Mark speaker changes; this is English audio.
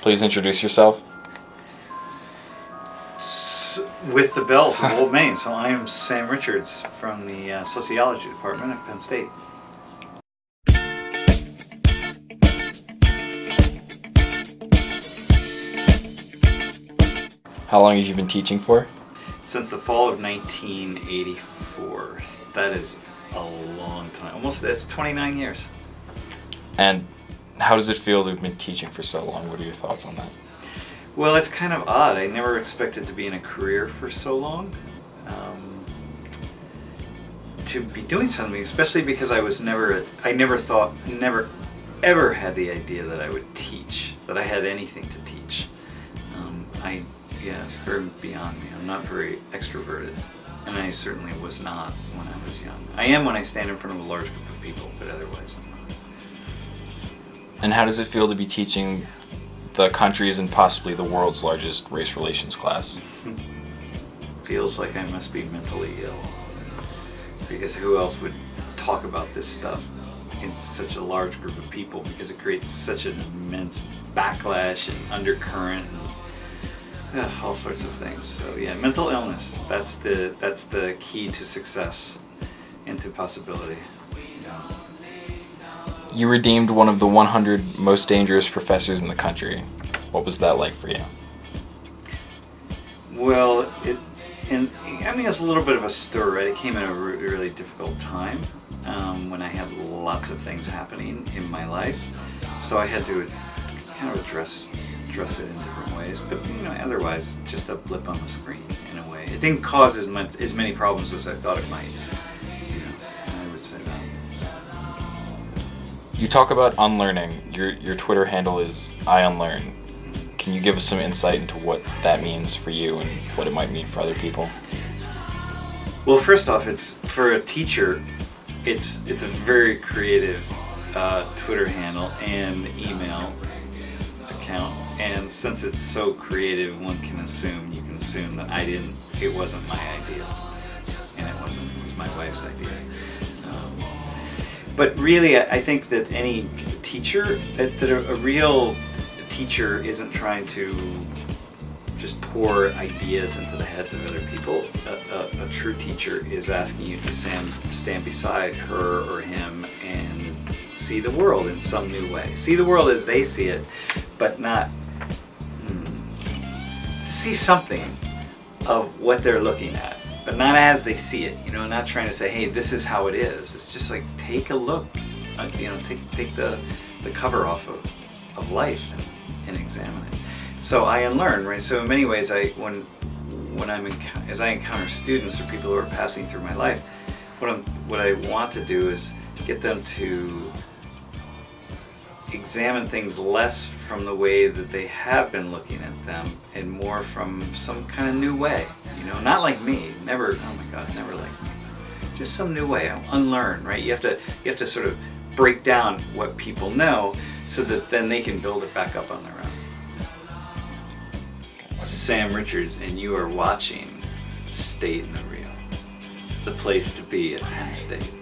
Speaker 1: Please introduce yourself.
Speaker 2: With the bells of Old Main. So I am Sam Richards from the Sociology Department at Penn State.
Speaker 1: How long have you been teaching for?
Speaker 2: Since the fall of 1984. That is a long time. That's 29 years.
Speaker 1: And how does it feel to have been teaching for so long? What are your thoughts on that?
Speaker 2: Well, it's kind of odd. I never expected to be in a career for so long. To be doing something, especially because I never ever had the idea that I would teach, that I had anything to teach. It's very beyond me. I'm not very extroverted, and I certainly was not when I was young. I am when I stand in front of a large group of people, but otherwise I'm not.
Speaker 1: And how does it feel to be teaching the country's and possibly the world's largest race relations class?
Speaker 2: Feels like I must be mentally ill, because who else would talk about this stuff in such a large group of people, because it creates such an immense backlash and undercurrent and all sorts of things. So yeah, mental illness, that's the key to success and to possibility. Yeah.
Speaker 1: You were deemed one of the 100 most dangerous professors in the country. What was that like for you?
Speaker 2: Well, it was a little bit of a stir, right? It came at a really difficult time when I had lots of things happening in my life. So I had to kind of address it in different ways, but otherwise just a blip on the screen in a way. It didn't cause as many problems as I thought it might. I would say that.
Speaker 1: You talk about unlearning. Your Twitter handle is #IUnlearn. Can you give us some insight into what that means for you and what it might mean for other people?
Speaker 2: Well, first off, it's for a teacher. It's a very creative Twitter handle and email account. And since it's so creative, you can assume that it wasn't my idea. And it was my wife's idea. But really, I think that any teacher, that a real teacher isn't trying to just pour ideas into the heads of other people. A true teacher is asking you to stand beside her or him and see the world in some new way. See the world as they see it, but not see something of what they're looking at, but not as they see it. Not trying to say, hey, this is how it is. It's just like, take a look, take the cover off of life and examine it. So I unlearn, right? So in many ways, as I encounter students or people who are passing through my life, what I want to do is get them to examine things less from the way that they have been looking at them and more from some kind of new way. Not like me, never, oh my God, never like me. Just some new way. Unlearn, right? You have to sort of break down what people know so that then they can build it back up on their own. Sam Richards, and you are watching State and the Real, the place to be at Penn State.